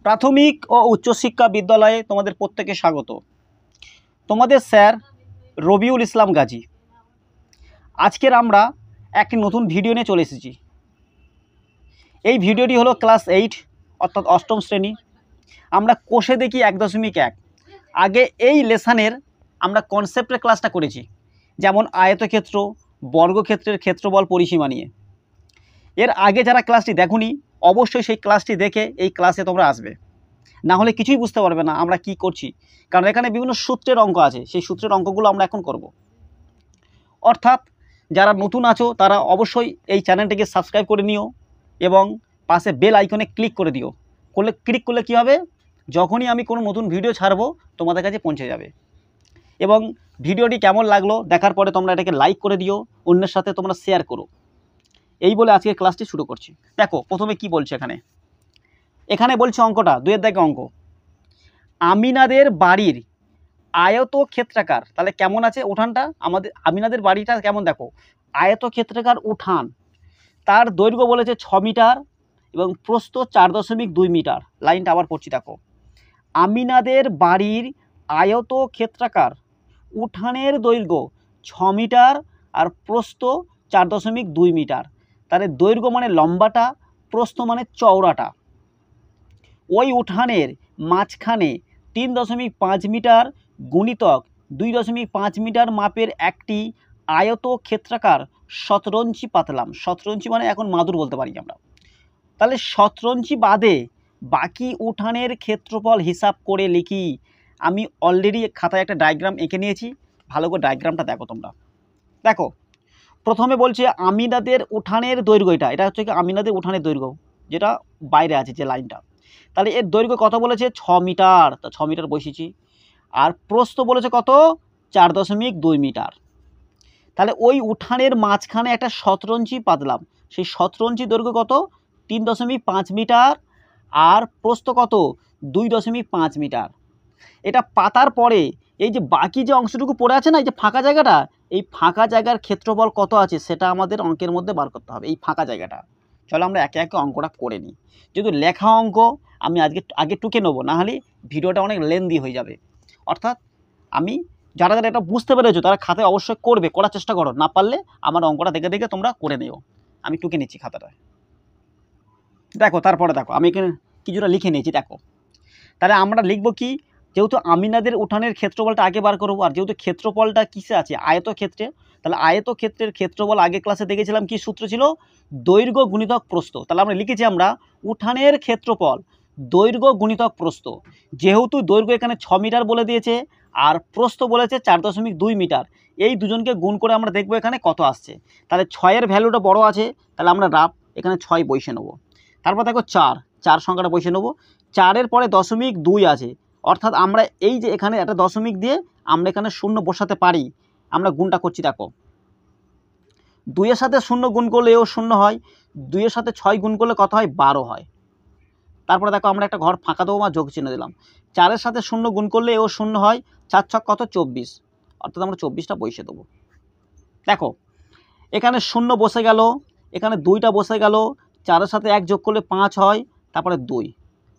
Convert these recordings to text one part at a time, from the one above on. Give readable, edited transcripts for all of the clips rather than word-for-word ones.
প্রাথমিক ও উচ্চশিক্ষা বিদ্যালয়ে তোমাদের প্রত্যেকে স্বাগত। তোমাদের স্যার রবিউল ইসলাম গাজী। আজকের আমরা একটি নতুন ভিডিও নিয়ে চলে এসেছি। এই ভিডিওটি হলো ক্লাস 8 অর্থাৎ অষ্টম শ্রেণী। আমরা কোষে দেখি 1.1। আগে এই লেসনের আমরা কনসেপ্টের ক্লাসটা করেছি, যেমন আয়তক্ষেত্র, বর্গক্ষেত্রের ক্ষেত্রফল পরিসীমা নিয়ে। এর আগে যারা ক্লাসটি দেখোনি অবশ্যই সেই ক্লাসটি দেখে এই ক্লাসে তোমরা আসবে, না হলে কিছুই বুঝতে পারবে না আমরা কি করছি। কারণ এখানে বিভিন্ন সূত্রের অঙ্ক আছে, সেই সূত্রের অঙ্কগুলো আমরা এখন করব। অর্থাৎ যারা নতুন আছো তারা অবশ্যই এই চ্যানেলটিকে সাবস্ক্রাইব করে নিও এবং পাশে বেল আইকনে ক্লিক করে দিও। ক্লিক করলে কী হবে, যখনই আমি কোনো নতুন ভিডিও ছাড়বো তোমাদের কাছে পৌঁছে যাবে। এবং ভিডিওটি কেমন লাগলো দেখার পরে তোমরা এটাকে লাইক করে দিও, অন্যের সাথে তোমরা শেয়ার করো। এই বলে আজকে ক্লাসটি শুরু করছি। দেখো প্রথমে কি বলছে এখানে বলছে অঙ্কটা 2 এর দাগে অঙ্ক। আমিনাদের বাড়ির আয়তক্ষেত্রাকার, তাহলে কেমন আছে উঠানটা, আমাদের আমিনাদের বাড়িটা কেমন দেখো, আয়তক্ষেত্রাকার উঠান। তার দৈর্ঘ্য বলেছে 6 মিটার এবং প্রস্থ 4.2 মিটার। লাইনটা আবার পড়ছি দেখো, আমিনাদের বাড়ির আয়তক্ষেত্রাকার উঠানের দৈর্ঘ্য 6 মিটার আর প্রস্থ 4.2 মিটার। তাহলে দৈর্ঘ্য মানে লম্বাটা, প্রস্থ মানে চওড়াটা। ওই উঠানের মাঝখানে 3.5 মিটার গুণিতক 2.5 মিটার মাপের একটি আয়তক্ষেত্রাকার শতরঞ্চি পাতলাম। শতরঞ্চি মানে এখন মাদুর বলতে পারি আমরা। তাহলে শতরঞ্চি বাদে বাকি উঠানের ক্ষেত্রফল হিসাব করে লিখি। আমি অলরেডি খাতায় একটা ডায়াগ্রাম এঁকে নিয়েছি, ভালো করে ডায়াগ্রামটা দেখো তোমরা। দেখো প্রথমে বলছে আমিনাদের উঠানের দৈর্ঘ্য, এটা হচ্ছে কি আমিনাদের উঠানের দৈর্ঘ্য, যেটা বাইরে আছে যে লাইনটা। তাহলে এর দৈর্ঘ্য কত বলেছে 6 মিটার, তা 6 মিটার বসিয়েছি। আর প্রস্থ বলেছে কত 4.2 মিটার। তাহলে ওই উঠানের মাঝখানে একটা শতরঞ্চি পাতলাম, সেই শতরঞ্চি দৈর্ঘ্য কত 3.5 মিটার আর প্রস্থ কত 2.5 মিটার। এটা পাতার পরে এই যে বাকি যে অংশটুকু পড়ে আছে না, এই যে ফাঁকা জায়গাটা, এই ফাঁকা জায়গার ক্ষেত্রফল কত আছে সেটা আমাদের অঙ্কের মধ্যে বার করতে হবে, এই ফাঁকা জায়গাটা। চলো আমরা একে একে অঙ্কটা করে নিই। যেহেতু লেখা অঙ্ক আমি আগে টুকে নেবো, না হলে ভিডিওটা অনেক লেন্দি হয়ে যাবে। অর্থাৎ আমি যারা যারা এটা বুঝতে পেরেছো তারা খাতায় অবশ্যই করবে, করার চেষ্টা করো, না পারলে আমার অঙ্কটা দেখে দেখে তোমরা করে নিও। আমি টুকে নিচ্ছি খাতাটা। দেখো তারপরে দেখো আমি এখানে কিছুটা লিখে নিয়েছি দেখো। তাহলে আমরা লিখবো কি, যেহেতু আমিনাদের উঠানের ক্ষেত্রফলটা আগে বার করবো, আর যেহেতু ক্ষেত্রফলটা কিসে আছে আয়তক্ষেত্রে, তাহলে আয়তক্ষেত্রের ক্ষেত্রফল আগে ক্লাসে দেখেছিলাম কি সূত্র ছিল, দৈর্ঘ্য গুণিতক প্রস্থ। তাহলে আমরা লিখেছি আমরা উঠানের ক্ষেত্রফল দৈর্ঘ্য গুণিতক প্রস্থ। যেহেতু দৈর্ঘ্য এখানে 6 মিটার বলে দিয়েছে আর প্রস্থ বলেছে 4.2 মিটার, এই দুজনকে গুণ করে আমরা দেখবো এখানে কত আসছে। তাহলে 6-এর ভ্যালুটা বড় আছে, তাহলে আমরা রাফ এখানে 6 বসে নেবো। তারপর দেখো 4 সংখ্যাটা বসে নেবো। 4-এর পরে 0.2 আছে, অর্থাৎ আমরা এই যে এখানে একটা দশমিক দিয়ে আমরা এখানে 0 বসাতে পারি। আমরা গুণটা করছি দেখো, 2-এর সাথে 0 গুণ করলে এও 0 হয়, 2-এর সাথে 6 গুণ করলে কত হয় 12 হয়। তারপরে দেখো আমরা একটা ঘর ফাঁকা দেবো বা যোগ চিহ্ন দিলাম। 4-এর সাথে 0 গুণ করলে এও 0 হয়, 4 কত 24, অর্থাৎ আমরা 24টা বসে দেবো। দেখো এখানে 0 বসে গেল, এখানে 2টা বসে গেল, 4-এর সাথে 1 যোগ করলে 5 হয়, তারপরে 2।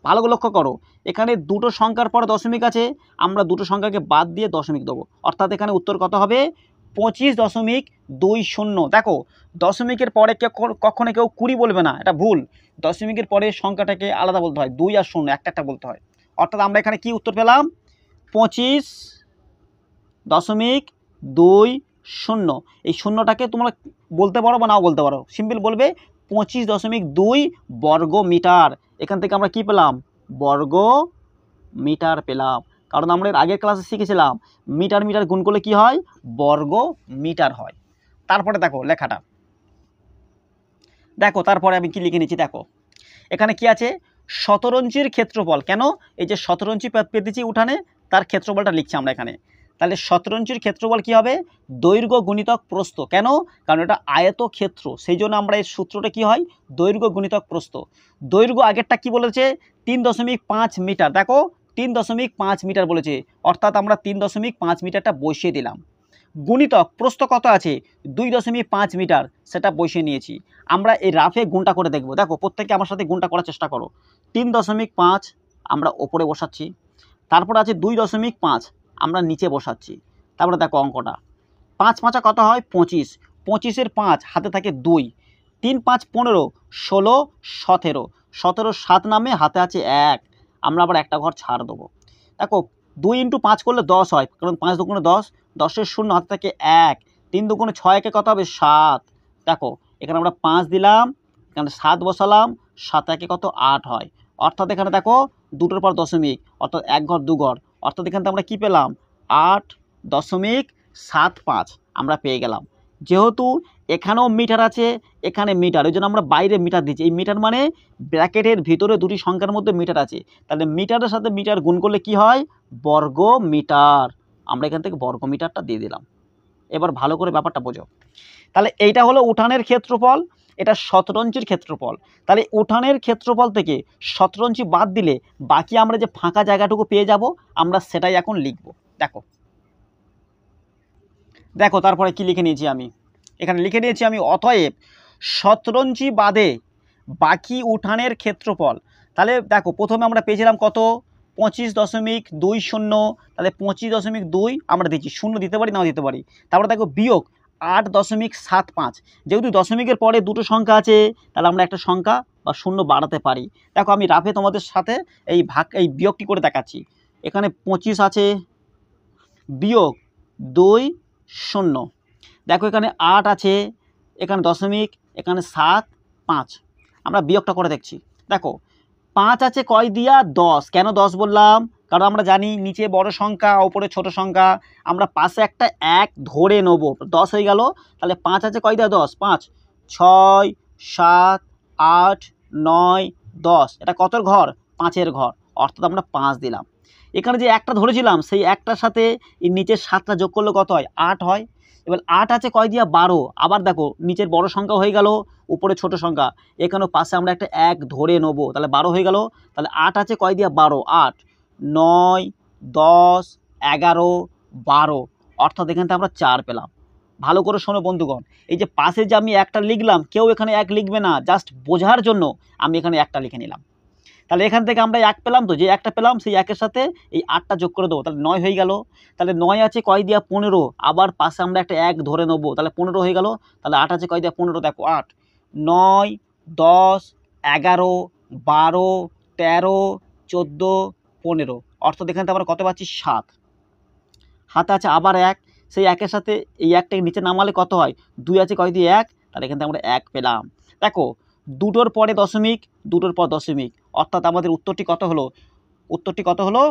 ভালো করে লক্ষ্য করো, এখানে দুটো সংখ্যার পরে দশমিক আছে, আমরা দুটো সংখ্যাকে বাদ দিয়ে দশমিক দেবো, অর্থাৎ এখানে উত্তর কত হবে 25.20। দেখো দশমিকের পরে কখনো কেউ 20 বলবে না, এটা ভুল। দশমিকের পরে সংখ্যাটাকে আলাদা বলতে হয়, 2 আর 0 একটা বলতে হয়। অর্থাৎ আমরা এখানে কি উত্তর পেলাম 25.20। এই শূন্যটাকে তোমরা বলতে পারো বা নাও বলতে পারো, সিম্পল বলবে 25.2 বর্গ মিটার। এখান থেকে আমরা কি পেলাম বর্গ মিটার পেলাম, কারণ আমরা এর আগের ক্লাসে শিখেছিলাম মিটার মিটার গুণ করলে কি হয় বর্গ মিটার হয়। তারপরে দেখো লেখাটা দেখো, তারপরে আমি কি লিখে নিচ্ছি দেখো, এখানে কি আছে শতরঞ্চির ক্ষেত্রফল। কেন এই যে শতরঞ্চি পেতেছি উঠানে, তার ক্ষেত্রফলটা লিখছি আমরা এখানে। তাহলে শতরঞ্চির ক্ষেত্রফল কি হবে দৈর্ঘ্য গুণিতক প্রস্থ। কেন, কারণ এটা আয়তক্ষেত্র, সেই জন্য আমরা এই সূত্রটা কি হয় দৈর্ঘ্য গুণিতক প্রস্থ। দৈর্ঘ্য আগেরটা কি বলেছে 3.5 মিটার, দেখো 3.5 মিটার বলেছে, অর্থাৎ আমরা 3.5 মিটারটা বসিয়ে দিলাম। গুণিতক প্রস্থ কত আছে 2.5 মিটার, সেটা বসিয়ে নিয়েছি। আমরা এই রাফে গুণটা করে দেখব। দেখো প্রত্যেকে আমার সাথে গুণটা করার চেষ্টা করো। 3.5 আমরা ওপরে বসাচ্ছি। তারপর আছে 2.5 আমরা নিচে বসাচ্ছি। তারপরে দেখো অঙ্কটা 5 5 কত হয় 25, 25-এর 5 হাতে থাকে 2, 3 5 15, 16 17, 17 7 নামে হাতে আছে 1, আমরা আবার একটা ঘর ছাড় দেবো। দেখো 2 × 5 করলে 10 হয়, কারণ 5 2 10, 10-এর 0 হাতে থাকে 1, 3 2 6 একে কত হবে 7। দেখো এখানে আমরা 5 দিলাম, এখানে 7 বসালাম, 7 একে কত 8 হয়। অর্থাৎ এখানে দেখো দুটোর পর দশমিক, অর্থাৎ এক ঘর দু ঘর, অর্থাৎ এখানে আমরা কি পেলাম 8.75 আমরা পেয়ে গেলাম। যেহেতু এখানেও মিটার আছে, এখানে মিটার, ওই জন্য আমরা বাইরে মিটার দিচ্ছি। এই মিটার মানে ব্র্যাকেটের ভিতরে দুটি সংখ্যার মধ্যে মিটার আছে, তাহলে মিটারের সাথে মিটার গুণ করলে কি হয় বর্গ মিটার। আমরা এখান থেকে বর্গ মিটারটা দিয়ে দিলাম। এবার ভালো করে ব্যাপারটা বোঝো। তাহলে এইটা হলো উঠানের ক্ষেত্রফল, এটা 17 ইঞ্চির ক্ষেত্রফল। তাহলে উঠানের ক্ষেত্রফল থেকে 17 ইঞ্চি বাদ দিলে বাকি আমরা যে ফাঁকা জায়গাটুকু পেয়ে যাব আমরা সেটাই এখন লিখব। দেখো দেখো তারপরে কি লিখে নিয়েছি আমি, এখানে লিখে নিয়েছি আমি অতএব 17 ইঞ্চি বাদে বাকি উঠানের ক্ষেত্রফল। তাহলে দেখো প্রথমে আমরা পেয়েছিলাম কত 25.20, তাহলে 25.2 আমরা দিচ্ছি, শূন্য দিতে পারি নাও দিতে পারি। তারপরে দেখো বিয়োগ 8.75, যেহেতু দশমিকের পরে দুটো সংখ্যা আছে তাহলে আমরা একটা সংখ্যা বা শূন্য বাড়াতে পারি। দেখো আমি রাফে তোমাদের সাথে এই বিয়োগটি করে দেখাচ্ছি। এখানে 25 আছে বিয়োগ 2 0, দেখো এখানে 8 আছে, এখানে দশমিক, এখানে 7 5, আমরা বিয়োগটা করে দেখছি। দেখো 5 আছে কয় দিয়া 10, কেন 10 বললাম কারণ আমরা জানি নিচে বড় সংখ্যা ওপরে ছোট সংখ্যা, আমরা পাশে একটা 1 ধরে নেব, 10 হয়ে গেল। তাহলে 5 আছে কয় দিয়া 10, 5 6 7 8 9 10, এটা কতর ঘর 5-এর ঘর, অর্থাৎ আমরা 5 দিলাম। এখানে যে একটা ধরেছিলাম সেই একটার সাথে এই নিচের 7টা যোগ করলে কত হয় 8 হয়। এবার 8 আছে কয় দিয়া 12, আবার দেখো নিচের বড় সংখ্যা হয়ে গেল উপরে ছোট সংখ্যা, এখানেও পাশে আমরা একটা 1 ধরে নেব, তাহলে 12 হয়ে গেল। তাহলে 8 আছে কয় দিয়া 12, 8 9 10 11 12, অর্থাৎ এখান থেকে আমরা 4 পেলাম। ভালো করে শোনো বন্ধুগণ, এই যে পাশে যে আমি একটা লিখলাম কেউ এখানে 1 লিখবে না, জাস্ট বোঝার জন্য আমি এখানে একটা লিখে নিলাম। তাহলে এখান থেকে আমরা 1 পেলাম, তো যে একটা পেলাম সেই 1-এর সাথে এই 8টা যোগ করে দেবো, তাহলে 9 হয়ে গেল। তাহলে 9 আছে কয় দিয়া 15, আবার পাশে আমরা একটা 1 ধরে নেবো, তাহলে 15 হয়ে গেল। তাহলে 8 আছে কয় দিয়া 15, দেখো 8 9 10 11 12 13 14 15, অর্থাৎ এখান থেকে আমরা কত পাচ্ছি 7। হাতে আছে আবার 1, সেই 1-এর সাথে এই 1টাকে নিচে নামালে কত হয় 2 আছে কয় দিয়ে 1, তাহলে এখান থেকে আমরা 1 পেলাম। দেখো দুটোর পরে দশমিক, দুটোর পর দশমিক, অর্থাৎ আমাদের উত্তরটি কত হলো, উত্তরটি কত হলো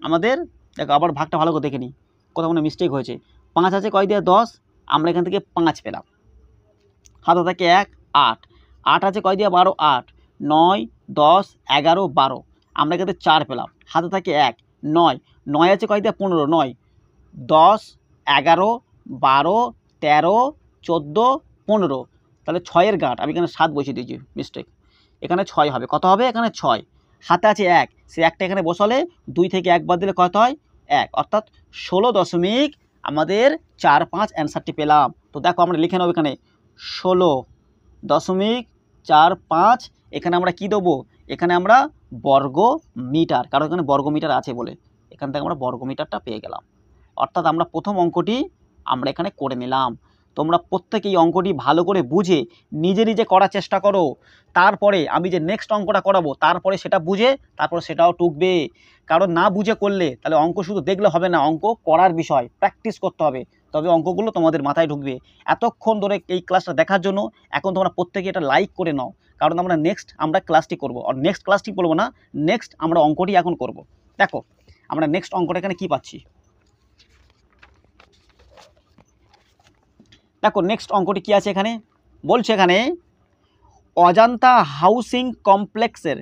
আমাদের, দেখো আবার ভাগটা ভালো করে দেখে নিই কোথাও কোনো মিস্টেক হয়েছে। 5 আছে কয় দিয়ে 10, আমরা এখান থেকে 5 পেলাম। হাতে থাকে 1 8, 8 আছে কয় দিয়ে 12 8 9 10 11 12, আমরা এখান থেকে 4 পেলাম। হাতে থাকে 1 9, 9 আছে কয় দিয়ে 15 9 10 11 12 13 14 15, তাহলে 6-এর গাঁট আমি এখানে 7 বসিয়ে দিয়েছি, মিস্টেক, এখানে 6 হবে, কত হবে এখানে 6। হাতে আছে 1, সেই 1টা এখানে বসালে 2 থেকে 1 বাদ দিলে কত হয় 1, অর্থাৎ 16 আমাদের 4 5 অ্যান্সারটি পেলাম। তো দেখো আমরা লিখে নেব এখানে 16.45, এখানে আমরা কি দেবো, এখানে আমরা বর্গ মিটার, কারণ এখানে বর্গ মিটার আছে বলে এখান থেকে আমরা বর্গ মিটারটা পেয়ে গেলাম। অর্থাৎ আমরা প্রথম অঙ্কটি আমরা এখানে করে নিলাম। তোমরা প্রত্যেকে এই অঙ্কটি ভালো করে বুঝে নিজে নিজে করার চেষ্টা করো, তারপরে আমি যে নেক্সট অঙ্কটা করাবো তারপরে সেটা বুঝে তারপরে সেটাও টুকবে। কারণ না বুঝে করলে তাহলে অঙ্ক শুধু দেখলে হবে না, অঙ্ক করার বিষয়, প্র্যাকটিস করতে হবে, তবে অঙ্কগুলো তোমাদের মাথায় ঢুকবে। এতক্ষণ ধরে এই ক্লাসটা দেখার জন্য এখন তোমরা প্রত্যেকে এটা লাইক করে নাও, কারণ আমরা নেক্সট ক্লাসটি করবো, আর নেক্সট ক্লাসটি বলবো না, নেক্সট আমরা অঙ্কটি এখন করব। দেখো আমরা নেক্সট অঙ্কটা এখানে কি পাচ্ছি, দেখো নেক্সট অঙ্কটি কি আছে এখানে, বলছে এখানে অজন্তা হাউসিং কমপ্লেক্সের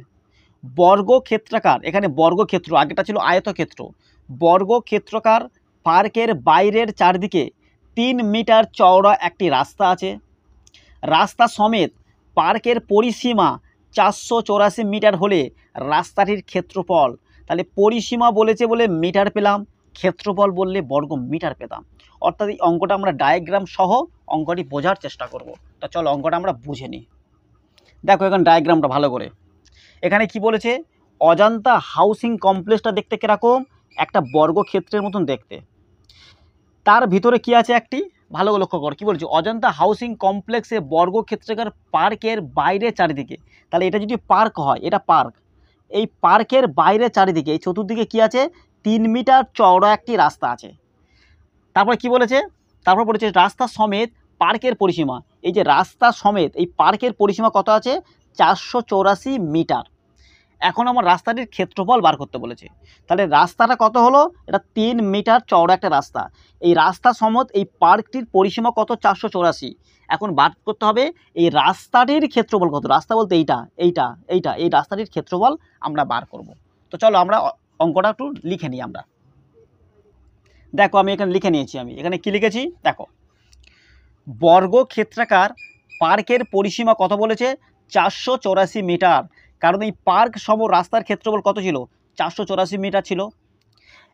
বর্গক্ষেত্রাকার, এখানে বর্গক্ষেত্র, আগেটা ছিল আয়তক্ষেত্র, বর্গক্ষেত্রাকার পার্কের বাইরের চারদিকে 3 মিটার চওড়া একটি রাস্তা আছে। রাস্তা সমেত পার্কের পরিসীমা 484 মিটার হলে রাস্তাটির ক্ষেত্রফল, তাহলে পরিসীমা বলেছে বলে মিটার পেলাম, ক্ষেত্রফল বললে বর্গ মিটার পেতাম। অর্থাৎ এই অঙ্কটা আমরা ডায়াগ্রাম সহ অঙ্কটি বোঝার চেষ্টা করব। তা চলো অঙ্কটা আমরা বুঝে নিই। দেখো এখানে ডায়াগ্রামটা ভালো করে, এখানে কি বলেছে অজন্তা হাউসিং কমপ্লেক্সটা দেখতে কীরকম, একটা বর্গক্ষেত্রের মতন দেখতে। তার ভিতরে কি আছে একটি, ভালো লক্ষ্য কর কি বলছি, অজন্তা হাউসিং কমপ্লেক্সে বর্গক্ষেত্রাকার পার্কের বাইরে চারিদিকে, তাহলে এটা যদি পার্ক হয়, এটা পার্ক, এই পার্কের বাইরে চারিদিকে এই চতুর্দিকে কি আছে, 3 মিটার চওড়া একটি রাস্তা আছে। তারপর কি বলেছে, তারপর বলেছে রাস্তা সমেত পার্কের পরিসীমা, এই যে রাস্তা সমেত এই পার্কের পরিসীমা কত আছে, 484 মিটার। এখন আমার রাস্তাটির ক্ষেত্রফল বার করতে বলেছে। তাহলে রাস্তাটা কত হলো, এটা 3 মিটার চওড়া একটা রাস্তা, এই রাস্তা সমত এই পার্কটির পরিসীমা কত, 484। এখন বার করতে হবে এই রাস্তাটির ক্ষেত্রফল কত, রাস্তা বলতে এইটা এই রাস্তাটির ক্ষেত্রফল আমরা বার করব। তো চলো আমরা অঙ্কটা একটু লিখে নিই আমরা। দেখো আমি এখানে লিখে নিয়েছি, আমি এখানে কি লিখেছি দেখো, বর্গক্ষেত্রাকার পার্কের পরিসীমা কত বলেছে, 484 মিটার, কারণ এই পার্ক সম রাস্তার ক্ষেত্রফল কত ছিল, 484 মিটার ছিল।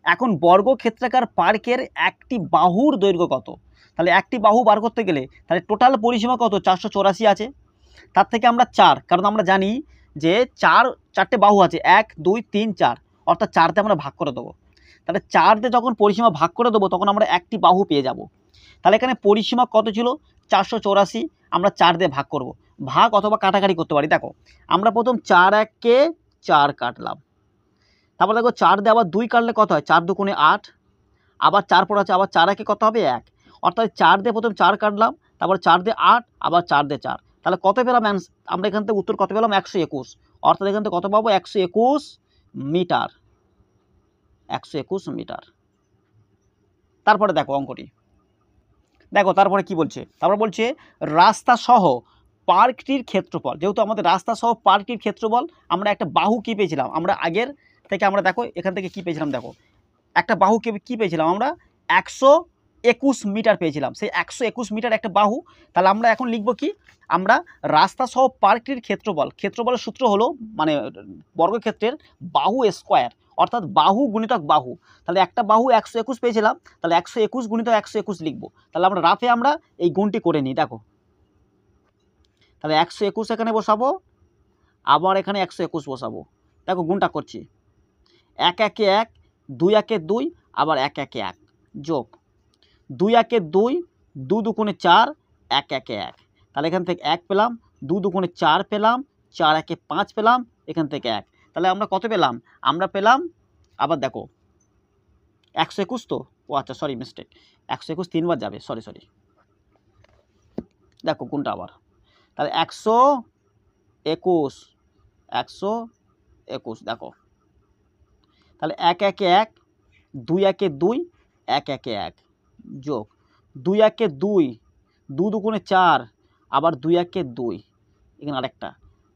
এখন বর্গক্ষেত্রাকার পার্কের একটি বাহুর দৈর্ঘ্য কত, তাহলে একটি বাহু বার করতে গেলে তাহলে টোটাল পরিসীমা কত, 484 আছে, তার থেকে আমরা 4, কারণ আমরা জানি যে চারটে বাহু আছে, 1 2 3 4, অর্থাৎ 4 দিয়ে আমরা ভাগ করে দেবো। তাহলে 4 দিয়ে যখন পরিসীমা ভাগ করে দেবো তখন আমরা একটি বাহু পেয়ে যাব। তাহলে এখানে পরিসীমা কত ছিল, 484, আমরা 4 দিয়ে ভাগ করব, ভাগ অথবা কাটাকাটি করতে পারি। দেখো আমরা প্রথম 4 1-কে 4 কাটলাম, তারপর দেখো 4 দিয়ে আবার 2 কাটলে কত হয়, 4 2 গুণে 8, আবার 4 পর আছে, আবার 4 1-এ কত হবে 1, অর্থাৎ 4 দিয়ে প্রথম 4 কাটলাম, তারপর 4 দিয়ে 8, আবার 4 দিয়ে 4, তাহলে কত পেলাম, আমরা এখান থেকে উত্তর কত পেলাম, 121, অর্থাৎ এখান থেকে কত পাবো, 121 মিটার, 121 মিটার। তারপরে দেখো অঙ্কটি, দেখো তারপরে কি বলছে, তারপর বলছে রাস্তা সহ পার্কটির ক্ষেত্রফল, যেহেতু আমাদের রাস্তা সহ পার্কটির ক্ষেত্রফল, আমরা একটা বাহু কি পেয়েছিলাম, আমরা আগের থেকে আমরা দেখো এখান থেকে কি পেয়েছিলাম, দেখো একটা বাহু কি পেয়েছিলাম আমরা, 121 মিটার পেয়েছিলাম, সেই 121 মিটার একটা বাহু। তাহলে আমরা এখন লিখব কি, আমরা রাস্তা সহ পার্কটির ক্ষেত্রফলের সূত্র হলো মানে বর্গক্ষেত্রের বাহু স্কোয়ার, অর্থাৎ বাহু গুণিতক বাহু। তাহলে একটা বাহু 121 পেয়েছিলাম, তাহলে 121 গুণিতক 121 লিখবো। তাহলে আমরা রাফে আমরা এই গুণটি করে নিই, দেখো তাহলে 121 এখানে বসাবো, আবার এখানে 121 বসাবো, দেখো গুণটা করছি, 1 1-এ 1, 2 1-এ 2, আবার 1 1-এ 1, যোগ 2 1-এ 2, 2 2 গুণে 4, 1 1-এ 1, তাহলে এখান থেকে 1 পেলাম, 2 2 গুণে 4 পেলাম, 4 1-এ 5 পেলাম, এখান থেকে 1, তাহলে আমরা কত পেলাম, আমরা পেলাম, আবার দেখো 121 তো, ও আচ্ছা সরি মিস্টেক, 121 3বার যাবে, সরি দেখো কোনটা আবার, তাহলে 121 দেখো, তাহলে 1 1-এ 1, 2 1-এ 2, 1 1-এ 1, যোগ 2 1-এ 2, 2 2 গুণে 4, আবার 2 1-এ 2, এখানে আরেকটা,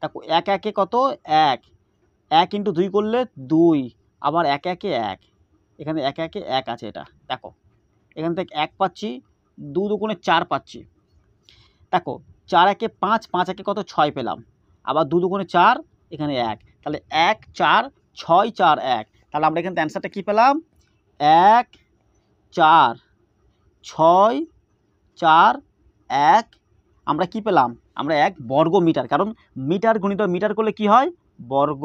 দেখো 1 1-এ কত 1, 1 × 2 করলে 2, আবার 1 1-এ 1, এখানে 1 1-এ 1 আছে, এটা দেখো এখান থেকে 1 পাচ্ছি, 2 2 গুণে 4 পাচ্ছি, দেখো 4 1-এ 5, 5 1-এ কত 6 পেলাম, আবার 2 2 গুণে 4, এখানে 1, তাহলে 1 4 6 4 1, তাহলে আমরা এখানে অ্যান্সারটা কী পেলাম, 1 4 6 4 1, আমরা কি পেলাম, আমরা 1 বর্গ মিটার, কারণ মিটার গুণিত মিটার করলে কি হয়, বর্গ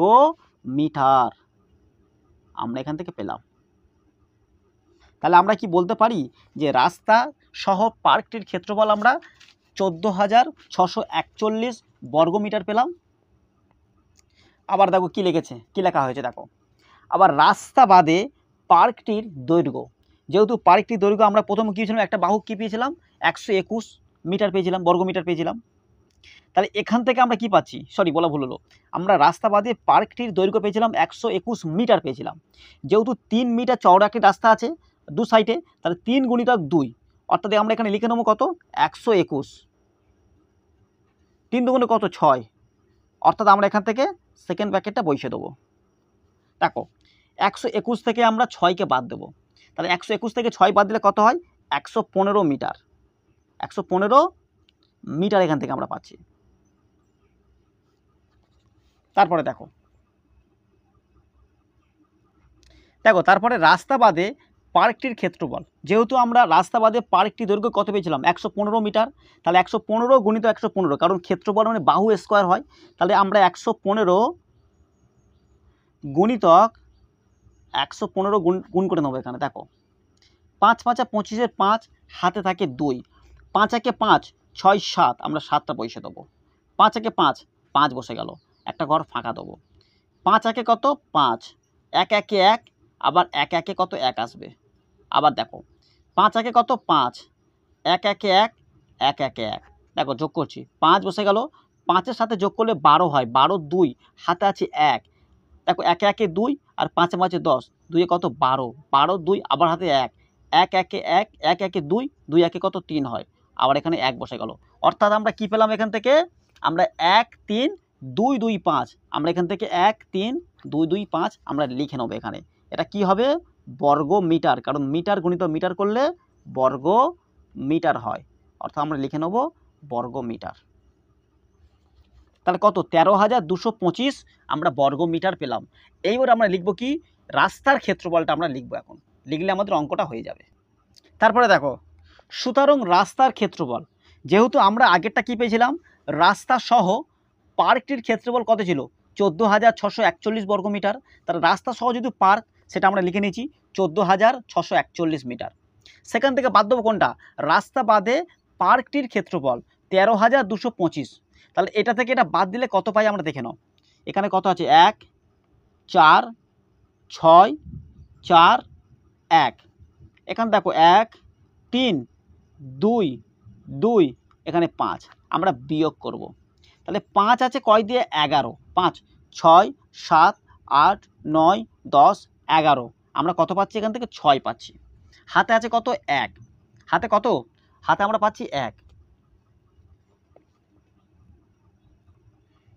মিটার, আমরা এখান থেকে পেলাম। তাহলে আমরা কি বলতে পারি যে রাস্তা সহ পার্কটির ক্ষেত্রফল আমরা 14,641 বর্গ মিটার পেলাম। আবার দেখো কি লিখেছে, কি লেখা হয়েছে দেখো, আবার রাস্তা বাদে পার্কটির দৈর্ঘ্য, যেহেতু পার্কটির দৈর্ঘ্য আমরা প্রথমে কী ছিলাম, একটা বাহু কী পেয়েছিলাম, 121 মিটার পেয়েছিলাম, বর্গ মিটার পেয়েছিলাম। তাহলে এখান থেকে আমরা কি পাচ্ছি, সরি বলা ভুল হলো, আমরা রাস্তা বাদে পার্কটির দৈর্ঘ্য পেয়েছিলাম 121 মিটার পেয়েছিলাম, যেহেতু 3 মিটার চওড়া একটি রাস্তা আছে দু সাইডে, তাহলে 3 × 2, অর্থাৎ আমরা এখানে লিখে নেবো কত, 121, 3 দুগুণে কত 6, অর্থাৎ আমরা এখান থেকে সেকেন্ড ব্র্যাকেটটা বসিয়ে দেবো। দেখো 121 থেকে আমরা 6কে বাদ দেবো, তাহলে 121 থেকে 6 বাদ দিলে কত হয়, 115 মিটার, 115 মিটার এখান থেকে আমরা পাচ্ছি। তারপরে দেখো তারপরে রাস্তা বাদে পার্কটির ক্ষেত্রফল, যেহেতু আমরা রাস্তা বাদে পার্কটির দৈর্ঘ্য কত পেয়েছিলাম, 115 মিটার, তাহলে 115 গুণিত 115, কারণ ক্ষেত্রফল মানে বাহু স্কোয়ার হয়, তাহলে আমরা 115 গুণিতক 115 গুণ করে নেবো এখানে। দেখো 5 5 25-এর 5, হাতে থাকে 2, 5 একে 5, 6 7, আমরা 7টা পয়সা দেবো। 5 একে 5, 5 বসে গেল, একটা ঘর ফাঁকা দেবো। 5 একে কত 5, 1 একে 1, আবার 1 একে কত 1 আসবে। আবার দেখো 5 একে কত 5, 1 একে 1, 1 একে 1, দেখো যোগ করছি 5 বসে গেল, 5-এর সাথে যোগ করলে 12 হয়, 12 2, হাতে আছে 1, দেখো 1 একে 2 আর 5 5 10, 2 এ কত 12, 12 2, আবার হাতে 1, 1 একে 1, 1 একে 2, 2 একে কত 3 হয়, আবার এখানে 1 বসে গেল। অর্থাৎ আমরা কি পেলাম এখান থেকে, আমরা 1 3 2 2 5, আমরা এখান থেকে 1 3 2 2 5 আমরা লিখে নেবো এখানে। এটা কি হবে, বর্গ মিটার, কারণ মিটার গুণিত মিটার করলে বর্গ মিটার হয়, অর্থাৎ আমরা লিখে নেব বর্গ মিটার। তাহলে কত 13,225 আমরা বর্গ মিটার পেলাম। এইবার আমরা লিখব কি, রাস্তার ক্ষেত্রফলটা আমরা লিখব এখন, লিখলে আমাদের অঙ্কটা হয়ে যাবে। তারপরে দেখো, সুতরাং রাস্তার ক্ষেত্রফল, যেহেতু আমরা আগেরটা কি পেয়েছিলাম, রাস্তা সহ পার্কটির ক্ষেত্রফল কত ছিল 14,641 বর্গমিটার, তাহলে রাস্তা সহ যদি পার্ক, সেটা আমরা লিখে নিয়েছি 14,641 মিটার। সেখান থেকে বাদ দেবো কোনটা, রাস্তা বাদে পার্কটির ক্ষেত্রফল 13,225, তাহলে এটা থেকে এটা বাদ দিলে কত পাই আমরা দেখে নাও। এখানে কত আছে 1 4 6 4 1, এখানে দেখো 1 3 2 2, এখানে 5, আমরা বিয়োগ করব। তাহলে 5 আছে কয় দিয়ে 11, 5 6 7 8 9 10 11, আমরা কত পাচ্ছি এখান থেকে 6 পাচ্ছি। হাতে আছে কত 1, হাতে কত, হাতে আমরা পাচ্ছি 1,